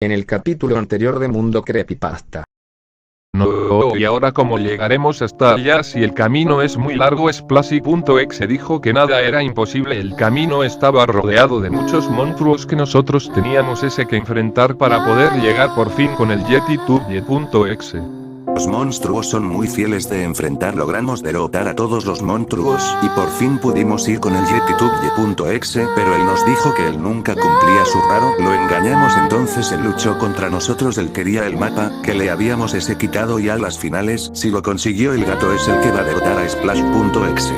En el capítulo anterior de Mundo Creepypasta. No, y ahora ¿cómo llegaremos hasta allá si el camino es muy largo? Splashy.exe dijo que nada era imposible, el camino estaba rodeado de muchos monstruos que nosotros teníamos que enfrentar para poder llegar por fin con el YetiTube.exe. Los monstruos son muy fieles de enfrentar, logramos derrotar a todos los monstruos, y por fin pudimos ir con el YetiTube.exe, pero él nos dijo que él nunca cumplía su raro, lo engañamos, entonces él luchó contra nosotros, él quería el mapa, que le habíamos quitado, y a las finales, si lo consiguió, el gato es el que va a derrotar a Splash.exe.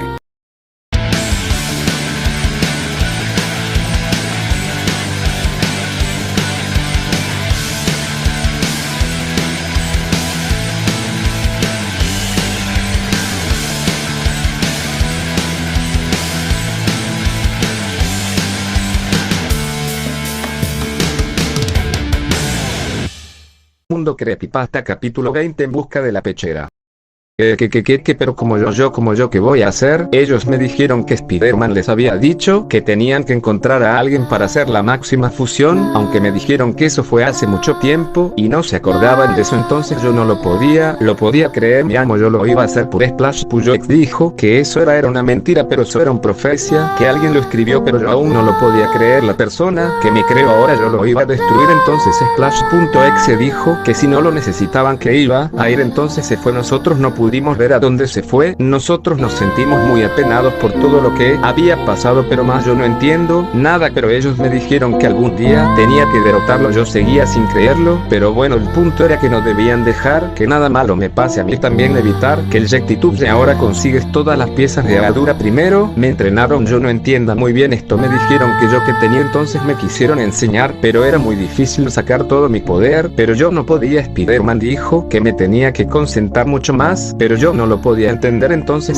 Mundo Creepypasta capítulo 20 en busca de la pechera. Pero como yo, ¿qué voy a hacer? Ellos me dijeron que Spider-Man les había dicho que tenían que encontrar a alguien para hacer la máxima fusión, aunque me dijeron que eso fue hace mucho tiempo, y no se acordaban de eso, entonces yo no lo podía creer, mi amo, yo lo iba a hacer por Splash.exe dijo que eso era una mentira, pero eso era una profecía, que alguien lo escribió, pero yo aún no lo podía creer, la persona que me creo ahora yo lo iba a destruir, entonces Splash.exe dijo que si no lo necesitaban que iba a ir, entonces se fue, nosotros no pudimos ver a dónde se fue, nosotros nos sentimos muy apenados por todo lo que había pasado, pero más yo no entiendo nada, pero ellos me dijeron que algún día tenía que derrotarlo, yo seguía sin creerlo, pero bueno, el punto era que no debían dejar que nada malo me pase a mí, también evitar que el YetiTube de ahora consigues todas las piezas de armadura primero, me entrenaron, yo no entiendo muy bien esto, me dijeron que yo que tenía, entonces me quisieron enseñar, pero era muy difícil sacar todo mi poder, pero yo no podía, Spider-Man dijo que me tenía que concentrar mucho más, pero yo no lo podía entender, entonces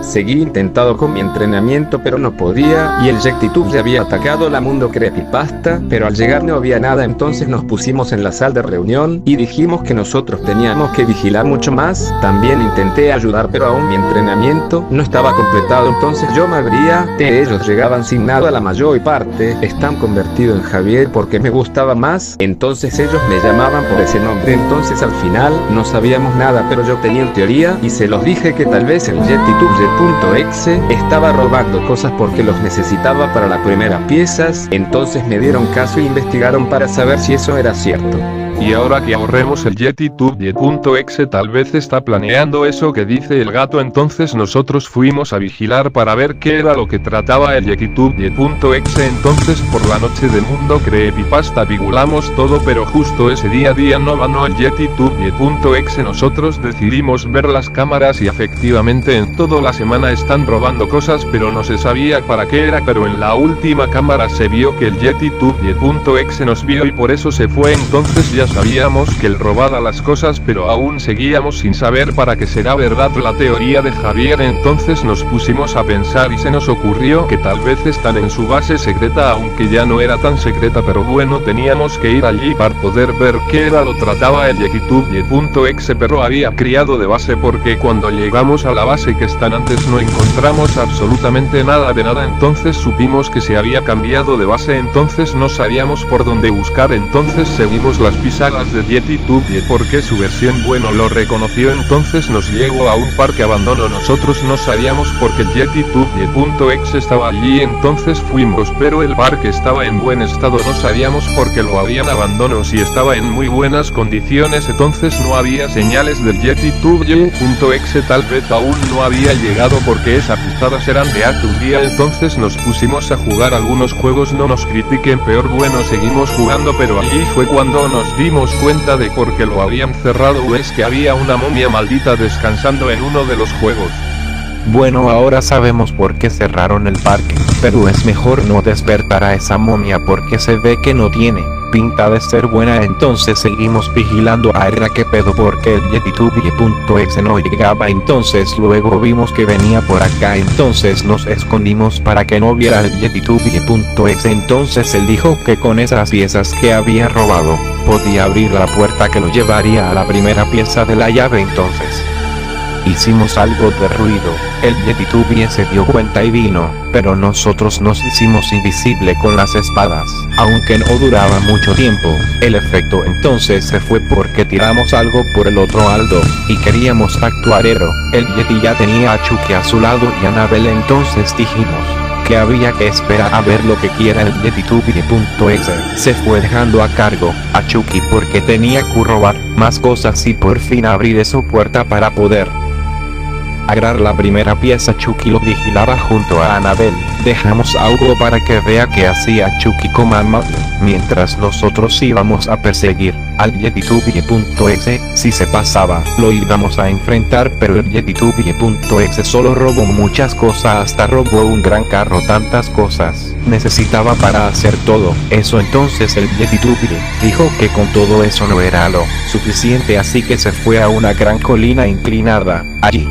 seguí intentando con mi entrenamiento, pero no podía, y el YetiTube ya había atacado la Mundo Creepypasta, pero al llegar no había nada, entonces nos pusimos en la sala de reunión, y dijimos que nosotros teníamos que vigilar mucho más, también intenté ayudar, pero aún mi entrenamiento no estaba completado, entonces yo me abría, ellos llegaban sin nada, la mayor parte están convertidos en Javier porque me gustaba más, entonces ellos me llamaban por ese nombre, entonces al final no sabíamos nada, pero yo tenía en teoría y se los dije que tal vez el YetiTube.exe estaba robando cosas porque los necesitaba para las primeras piezas, entonces me dieron caso e investigaron para saber si eso era cierto. Y ahora que ahorremos el YetiTube.exe tal vez está planeando eso que dice el gato, entonces nosotros fuimos a vigilar para ver qué era lo que trataba el YetiTube.exe, entonces por la noche de Mundo Creepypasta vigilamos todo, pero justo ese día no ganó el YetiTube.exe, nosotros decidimos ver las cámaras y efectivamente en toda la semana están robando cosas, pero no se sabía para qué era, pero en la última cámara se vio que el YetiTube.exe nos vio y por eso se fue, entonces ya sabíamos que él robaba las cosas, pero aún seguíamos sin saber para qué será verdad la teoría de Javier, entonces nos pusimos a pensar y se nos ocurrió que tal vez están en su base secreta, aunque ya no era tan secreta, pero bueno, teníamos que ir allí para poder ver qué era lo trataba el YetiTube.exe, pero había criado de base porque cuando llegamos a la base que están antes no encontramos absolutamente nada de nada, entonces supimos que se había cambiado de base, entonces no sabíamos por dónde buscar, entonces seguimos las pisadas de YetiTube porque su versión bueno lo reconoció, entonces nos llevó a un parque abandono, nosotros no sabíamos por qué el YetiTube.exe estaba allí, entonces fuimos, pero el parque estaba en buen estado, no sabíamos por qué lo habían abandonado, si estaba en muy buenas condiciones, entonces no había señales del YetiTube.exe, tal vez aún no había llegado porque esas pisadas eran de hace un día, entonces nos pusimos a jugar algunos juegos, no nos critiquen, peor, bueno, seguimos jugando, pero allí fue cuando nos dimos cuenta de por qué lo habían cerrado, o es que había una momia maldita descansando en uno de los juegos. Bueno, ahora sabemos por qué cerraron el parque, pero es mejor no despertar a esa momia porque se ve que no tiene pinta de ser buena, entonces seguimos vigilando a ver qué pedo porque el YetiTube.exe no llegaba, entonces luego vimos que venía por acá, entonces nos escondimos para que no viera el YetiTube.exe, entonces él dijo que con esas piezas que había robado, podía abrir la puerta que lo llevaría a la primera pieza de la llave, entonces Hicimos algo de ruido, el Yeti se dio cuenta y vino, pero nosotros nos hicimos invisible con las espadas, aunque no duraba mucho tiempo. El efecto entonces se fue porque tiramos algo por el otro Aldo, y queríamos actuar héroe. El Yeti ya tenía a Chucky a su lado y a Annabelle, entonces dijimos que había que esperar a ver lo que quiera el YetiTube.exe. Se fue dejando a cargo a Chucky porque tenía que robar más cosas y por fin abrir esa puerta para poder agarrar la primera pieza. Chucky lo vigilaba junto a Annabelle. Dejamos algo para que vea que hacía Chucky con mamá, mientras nosotros íbamos a perseguir al YetiTube.exe. Si se pasaba, lo íbamos a enfrentar, pero el YetiTube.exe solo robó muchas cosas, hasta robó un gran carro. Tantas cosas necesitaba para hacer todo eso. Entonces el YetiTube dijo que con todo eso no era lo suficiente, así que se fue a una gran colina inclinada. Allí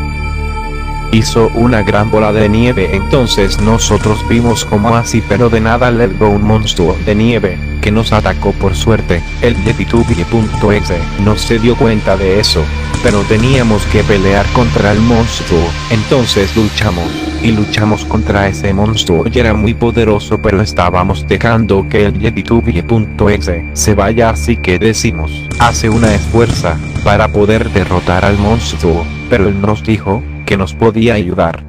hizo una gran bola de nieve. Entonces nosotros vimos como así pero de nada llegó un monstruo de nieve que nos atacó. Por suerte el YetiTube.exe no se dio cuenta de eso, pero teníamos que pelear contra el monstruo. Entonces luchamos contra ese monstruo y era muy poderoso, pero estábamos dejando que el YetiTube.exe se vaya, así que decimos, hace una esfuerza para poder derrotar al monstruo, pero él nos dijo que nos podía ayudar.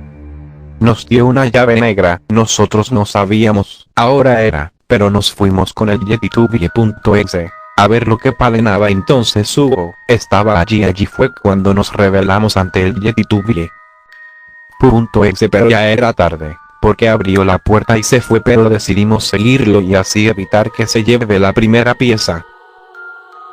Nos dio una llave negra, nosotros no sabíamos, ahora era, pero nos fuimos con el YetiTube.exe a ver lo que palenaba. Entonces Hugo estaba allí fue cuando nos rebelamos ante el YetiTube.exe, pero ya era tarde, porque abrió la puerta y se fue, pero decidimos seguirlo y así evitar que se lleve la primera pieza.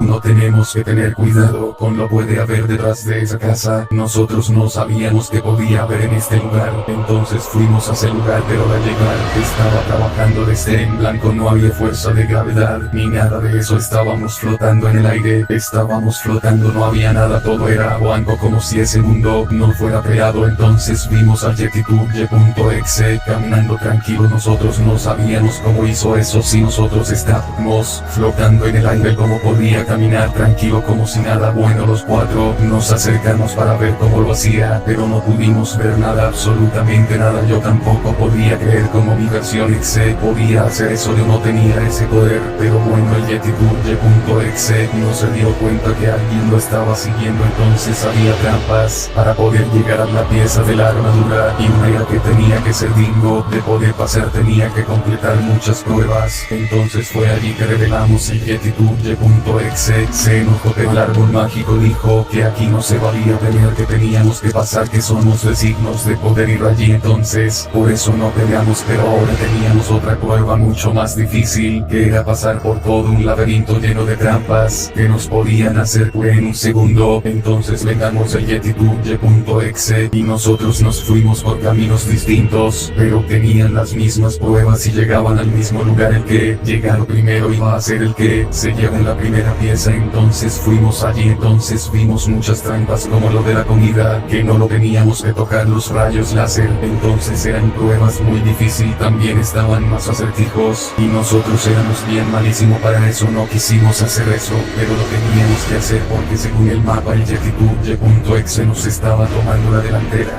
No tenemos que tener cuidado con lo puede haber detrás de esa casa. Nosotros no sabíamos que podía haber en este lugar. Entonces fuimos a ese lugar, pero al llegar estaba trabajando desde en blanco. No había fuerza de gravedad ni nada de eso. Estábamos flotando en el aire. Estábamos flotando, no había nada. Todo era blanco, como si ese mundo no fuera creado. Entonces vimos al YetiTube.exe caminando tranquilo. Nosotros no sabíamos cómo hizo eso. Si nosotros estábamos flotando en el aire, ¿cómo podía caminar tranquilo como si nada? Bueno, los cuatro nos acercamos para ver cómo lo hacía, pero no pudimos ver nada, absolutamente nada. Yo tampoco podía creer cómo mi versión exe podía hacer eso. Yo no tenía ese poder, pero bueno, el YetiTube.exe no se dio cuenta que alguien lo estaba siguiendo. Entonces había trampas para poder llegar a la pieza de la armadura, y una era que tenía que ser digno de poder pasar, tenía que completar muchas pruebas. Entonces fue allí que revelamos el YetiTube.exe. Se enojó, pero el árbol mágico dijo que aquí no se valía pelear, que teníamos que pasar, que somos designos de poder ir allí. Entonces por eso no peleamos, pero ahora teníamos otra prueba mucho más difícil, que era pasar por todo un laberinto lleno de trampas que nos podían hacer en un segundo. Entonces vengamos el YetiTube.exe y nosotros nos fuimos por caminos distintos, pero tenían las mismas pruebas y llegaban al mismo lugar. El que llegara primero iba a ser el que se lleva en la primera pieza. Entonces fuimos allí, entonces vimos muchas trampas, como lo de la comida, que no lo teníamos que tocar, los rayos láser. Entonces eran pruebas muy difíciles, también estaban más acertijos, y nosotros éramos bien malísimos para eso. No quisimos hacer eso, pero lo teníamos que hacer porque según el mapa el YetiTube.exe nos estaba tomando la delantera.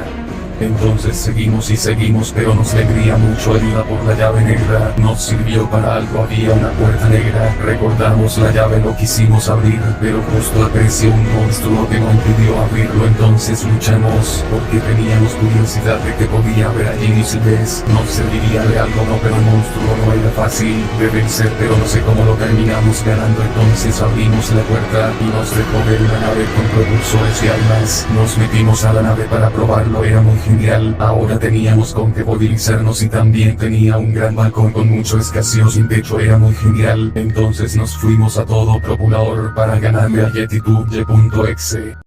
Entonces seguimos y seguimos, pero nos vendría mucho ayuda por la llave negra. Nos sirvió para algo, había una puerta negra. Recordamos la llave, lo quisimos abrir, pero justo apareció un monstruo que nos impidió abrirlo. Entonces luchamos, porque teníamos curiosidad de que podía haber allí, y si ves, nos serviría de algo. No, pero el monstruo no era fácil de vencer, pero no sé cómo lo terminamos ganando. Entonces abrimos la puerta y nos dejó ver una nave con propulsores y armas. Nos metimos a la nave para probarlo, era muy genial. Ahora teníamos con qué movilizarnos y también tenía un gran balcón con mucho escaseos sin techo, era muy genial. Entonces nos fuimos a todo propulador para ganarle a YetiTube.exe.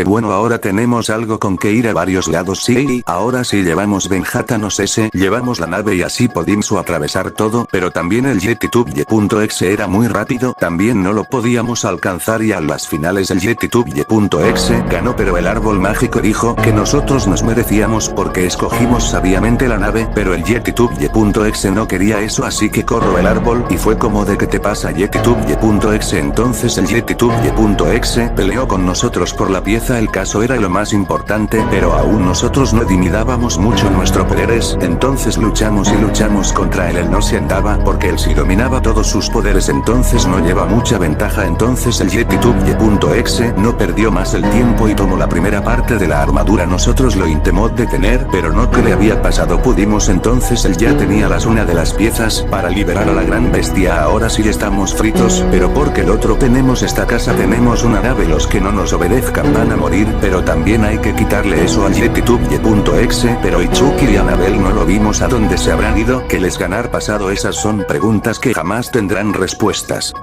Bueno, ahora tenemos algo con que ir a varios lados. Sí, ahora sí llevamos Benjatanos S, llevamos la nave y así pudimos atravesar todo, pero también el YetiTube.exe era muy rápido, también no lo podíamos alcanzar y a las finales el YetiTube.exe ganó, pero el árbol mágico dijo que nosotros nos merecíamos porque escogimos sabiamente la nave, pero el YetiTube.exe no quería eso, así que corrió el árbol y fue como de ¿qué te pasa YetiTube.exe? Entonces el YetiTube.exe peleó con nosotros por la pieza cabeza el caso era lo más importante, pero aún nosotros no dimidábamos mucho nuestros poderes, entonces luchamos y luchamos contra él no se andaba porque él sí dominaba todos sus poderes entonces no lleva mucha ventaja entonces el YetiTube.exe no perdió más el tiempo y tomó la primera parte de la armadura nosotros lo intentamos detener pero no que le había pasado pudimos entonces él ya tenía una de las piezas para liberar a la gran bestia ahora sí estamos fritos pero porque el otro tenemos esta casa tenemos una nave los que no nos obedezcan van a morir pero también hay que quitarle eso al YetiTube.exe pero y Chucky y Anabel no lo vimos a dónde se habrán ido que les ganar pasado esas son preguntas que jamás tendrán respuestas.